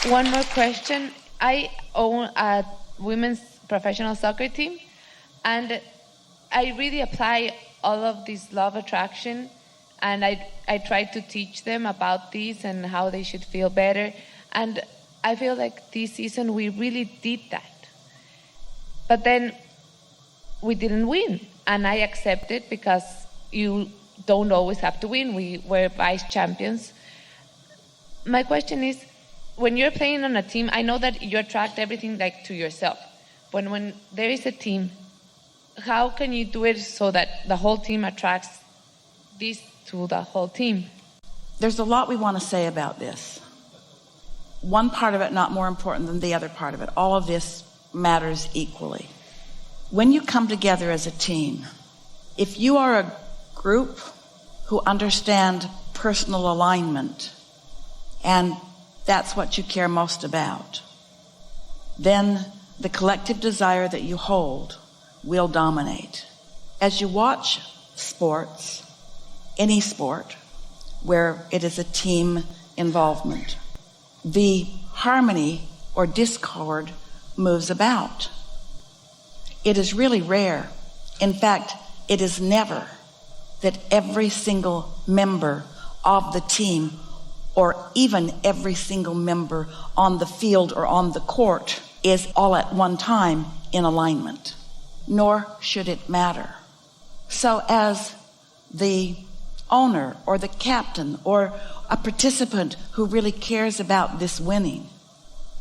One more question. I own a women's professional soccer team, and I really apply all of this law of attraction, and I try to teach them about this and how they should feel better. And I feel like this season we really did that. But then we didn't win, and I accept it because you don't always have to win. We were vice champions. My question is, when you're playing on a team, I know that you attract everything like to yourself. But when there is a team, how can you do it so that the whole team attracts this to the whole team? There's a lot we want to say about this. One part of it not more important than the other part of it. All of this matters equally. When you come together as a team, if you are a group who understand personal alignment, and that's what you care most about, then the collective desire that you hold will dominate. As you watch sports, any sport, where it is a team involvement, the harmony or discord moves about. It is really rare. In fact, it is never that every single member of the team, or even every single member on the field or on the court, is all at one time in alignment. Nor should it matter. So as the owner or the captain or a participant who really cares about this winning,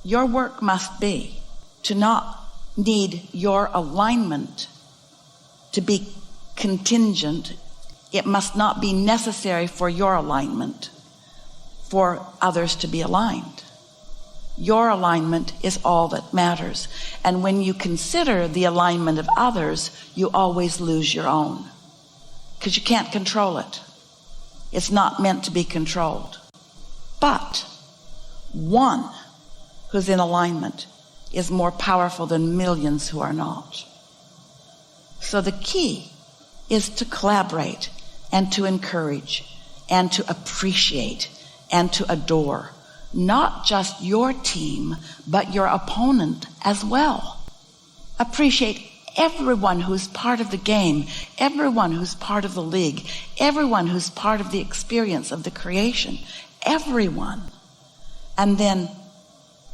your work must be to not need your alignment to be contingent. It must not be necessary for your alignment for others to be aligned. Your alignment is all that matters. And when you consider the alignment of others, you always lose your own, because you can't control it. It's not meant to be controlled. But one who's in alignment is more powerful than millions who are not. So the key is to collaborate and to encourage and to appreciate and to adore not just your team, but your opponent as well. Appreciate everyone who's part of the game, everyone who's part of the league, everyone who's part of the experience of the creation, everyone. And then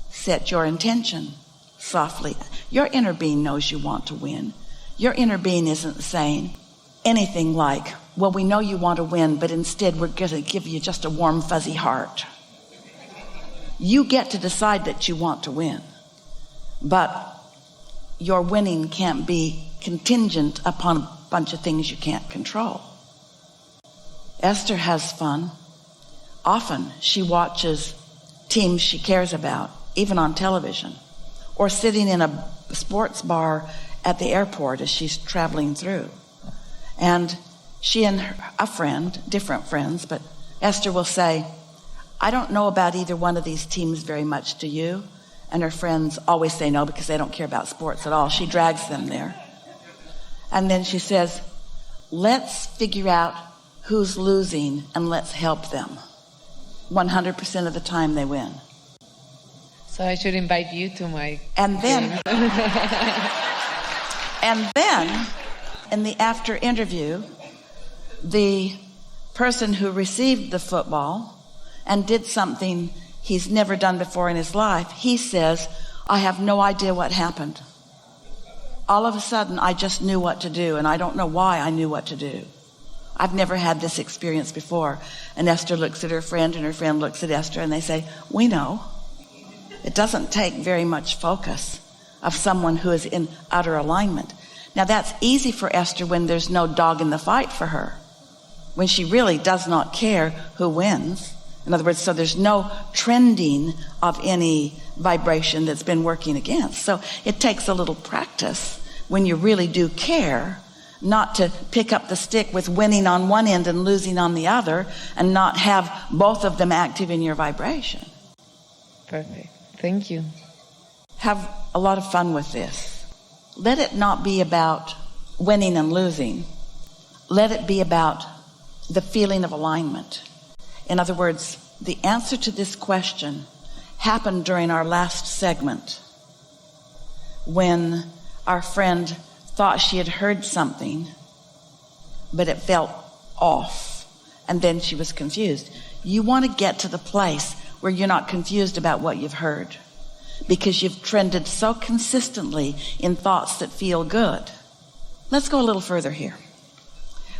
set your intention softly. Your inner being knows you want to win. Your inner being isn't saying anything like, well, we know you want to win, but instead we're going to give you just a warm, fuzzy heart. You get to decide that you want to win, but your winning can't be contingent upon a bunch of things you can't control. Esther has fun. Often she watches teams she cares about, even on television, or sitting in a sports bar at the airport as she's traveling through. And she and a friend, different friends, but Esther will say, I don't know about either one of these teams very much, do you? And her friends always say no because they don't care about sports at all. She drags them there. And then she says, let's figure out who's losing and let's help them. 100% of the time they win. So I should invite you to my And then, in the after interview, the person who received the football and did something he's never done before in his life, he says, I have no idea what happened. All of a sudden, I just knew what to do, and I don't know why I knew what to do. I've never had this experience before. And Esther looks at her friend, and her friend looks at Esther, and they say, we know. It doesn't take very much focus of someone who is in utter alignment. Now, that's easy for Esther when there's no dog in the fight for her, when she really does not care who wins. In other words, so there's no trending of any vibration that's been working against. So it takes a little practice when you really do care, not to pick up the stick with winning on one end and losing on the other, and not have both of them active in your vibration. Perfect. Thank you. Have a lot of fun with this. Let it not be about winning and losing. Let it be about the feeling of alignment. In other words, the answer to this question happened during our last segment when our friend thought she had heard something, but it felt off, and then she was confused. You want to get to the place where you're not confused about what you've heard, because you've trended so consistently in thoughts that feel good. Let's go a little further here.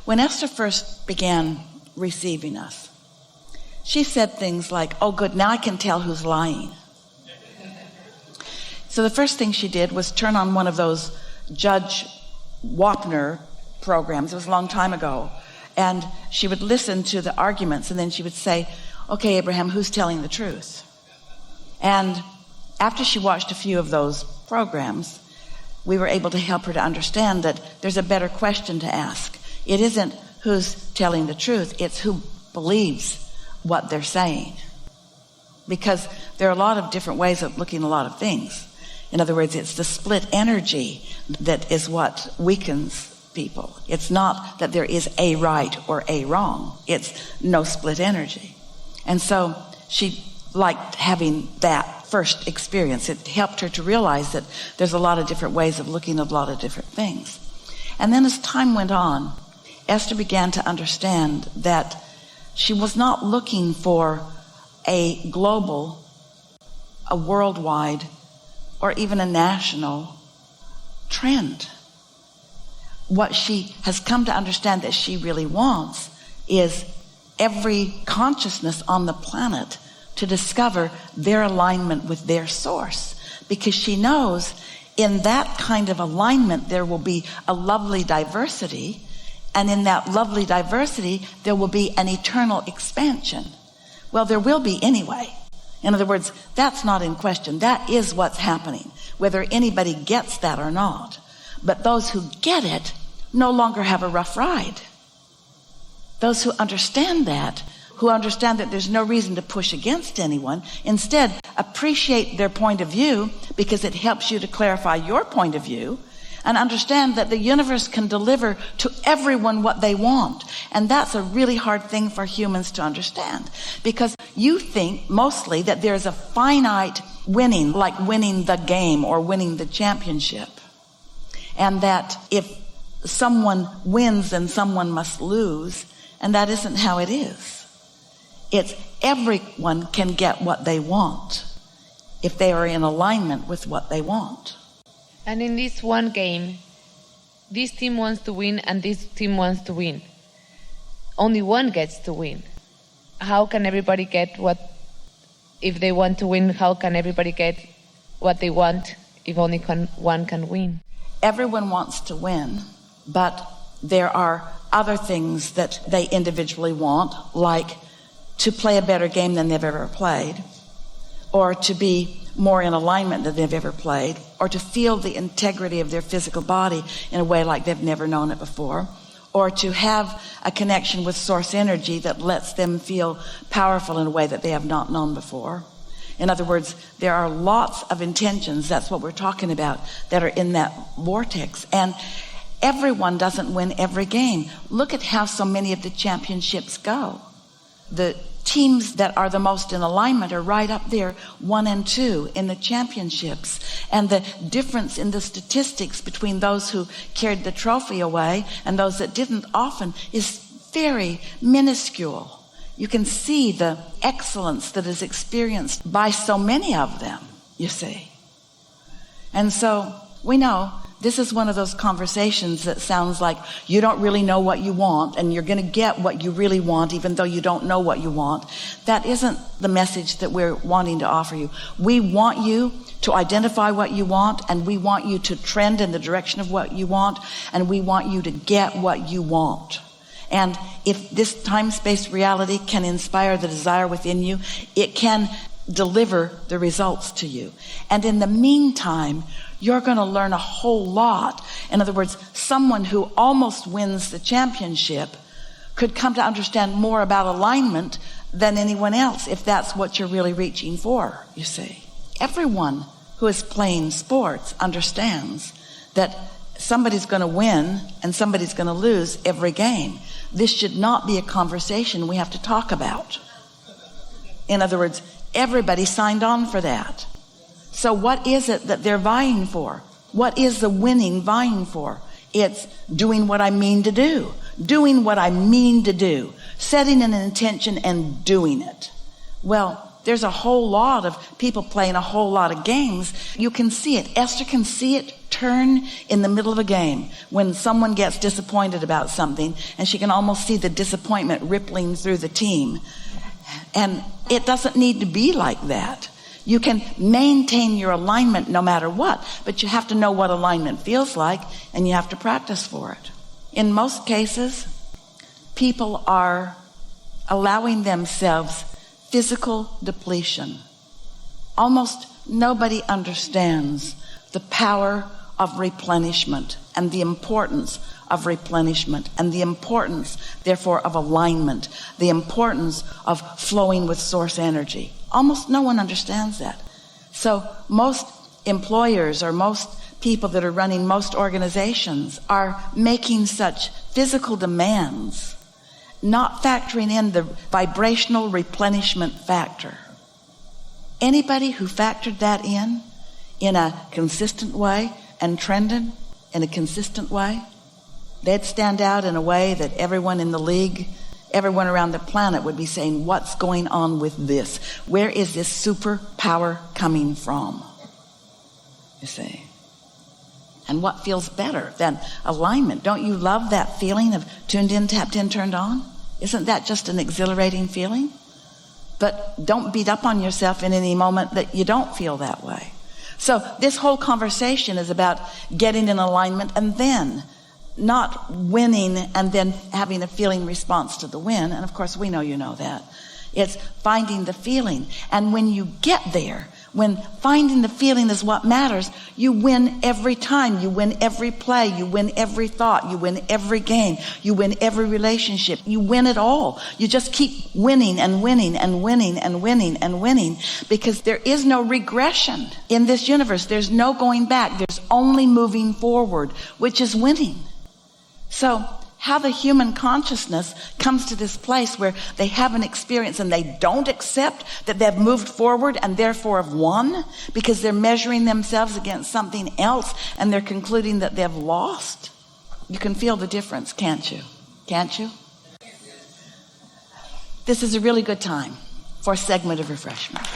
When Esther first began receiving us, she said things like, oh good, now I can tell who's lying. So the first thing she did was turn on one of those Judge Wapner programs. It was a long time ago. And she would listen to the arguments, and then she would say, okay, Abraham, who's telling the truth? And after she watched a few of those programs, we were able to help her to understand that there's a better question to ask. It isn't who's telling the truth, it's who believes what they're saying. Because there are a lot of different ways of looking at a lot of things. In other words, it's the split energy that is what weakens people. It's not that there is a right or a wrong. It's no split energy. And so she liked having that first experience. It helped her to realize that there's a lot of different ways of looking at a lot of different things. And then as time went on, Esther began to understand that she was not looking for a global, a worldwide, or even a national trend. What she has come to understand that she really wants is every consciousness on the planet to discover their alignment with their source, because she knows in that kind of alignment there will be a lovely diversity, and in that lovely diversity there will be an eternal expansion. Well, there will be anyway. In other words, that's not in question. That is what's happening, whether anybody gets that or not. But those who get it no longer have a rough ride. Those who understand that, there's no reason to push against anyone, instead appreciate their point of view, because it helps you to clarify your point of view, and understand that the universe can deliver to everyone what they want. And that's a really hard thing for humans to understand, because you think mostly that there's a finite winning, like winning the game or winning the championship, and that if someone wins then someone must lose, and that isn't how it is. It's everyone can get what they want if they are in alignment with what they want. And in this one game, this team wants to win and this team wants to win. Only one gets to win. How can everybody get what, if they want to win, how can everybody get what they want if only one can win? Everyone wants to win, but there are other things that they individually want, like to play a better game than they've ever played, or to be more in alignment than they've ever played, or to feel the integrity of their physical body in a way like they've never known it before, or to have a connection with source energy that lets them feel powerful in a way that they have not known before. In other words, there are lots of intentions, that's what we're talking about, that are in that vortex. And everyone doesn't win every game. Look at how so many of the championships go. The teams that are the most in alignment are right up there, 1 and 2 in the championships. And the difference in the statistics between those who carried the trophy away and those that didn't often is very minuscule. You can see the excellence that is experienced by so many of them, you see. And so we know this is one of those conversations that sounds like you don't really know what you want and you're going to get what you really want even though you don't know what you want. That isn't the message that we're wanting to offer you. We want you to identify what you want, and we want you to trend in the direction of what you want, and we want you to get what you want. And if this time-space reality can inspire the desire within you, it can deliver the results to you. And in the meantime, you're going to learn a whole lot. In other words, someone who almost wins the championship could come to understand more about alignment than anyone else, if that's what you're really reaching for, you see. Everyone who is playing sports understands that somebody's going to win and somebody's going to lose every game. This should not be a conversation we have to talk about. In other words, Everybody signed on for that. So what is it that they're vying for? What is the winning vying for? It's doing what I mean to do. Doing what I mean to do. Setting an intention and doing it. Well, there's a whole lot of people playing a whole lot of games. You can see it. Esther can see it turn in the middle of a game when someone gets disappointed about something, and she can almost see the disappointment rippling through the team. And it doesn't need to be like that. You can maintain your alignment no matter what, but you have to know what alignment feels like, and you have to practice for it. In most cases, people are allowing themselves physical depletion. Almost nobody understands the power of replenishment and the importance of replenishment and the importance, therefore, of alignment, the importance of flowing with source energy. Almost no one understands that. So most employers or most people that are running most organizations are making such physical demands, not factoring in the vibrational replenishment factor. Anybody who factored that in a consistent way and trended in a consistent way, they'd stand out in a way that everyone in the league, everyone around the planet would be saying, what's going on with this? Where is this superpower coming from? You see. And what feels better than alignment? Don't you love that feeling of tuned in, tapped in, turned on? Isn't that just an exhilarating feeling? But don't beat up on yourself in any moment that you don't feel that way. So this whole conversation is about getting in alignment and then not winning and then having a feeling response to the win. And of course, we know you know that. It's finding the feeling. And when you get there, when finding the feeling is what matters, you win every time. You win every play. You win every thought. You win every game. You win every relationship. You win it all. You just keep winning and winning and winning and winning and winning, because there is no regression in this universe. There's no going back. There's only moving forward, which is winning. So how the human consciousness comes to this place where they have an experience and they don't accept that they've moved forward and therefore have won, because they're measuring themselves against something else and they're concluding that they've lost. You can feel the difference, can't you? Can't you? This is a really good time for a segment of refreshment.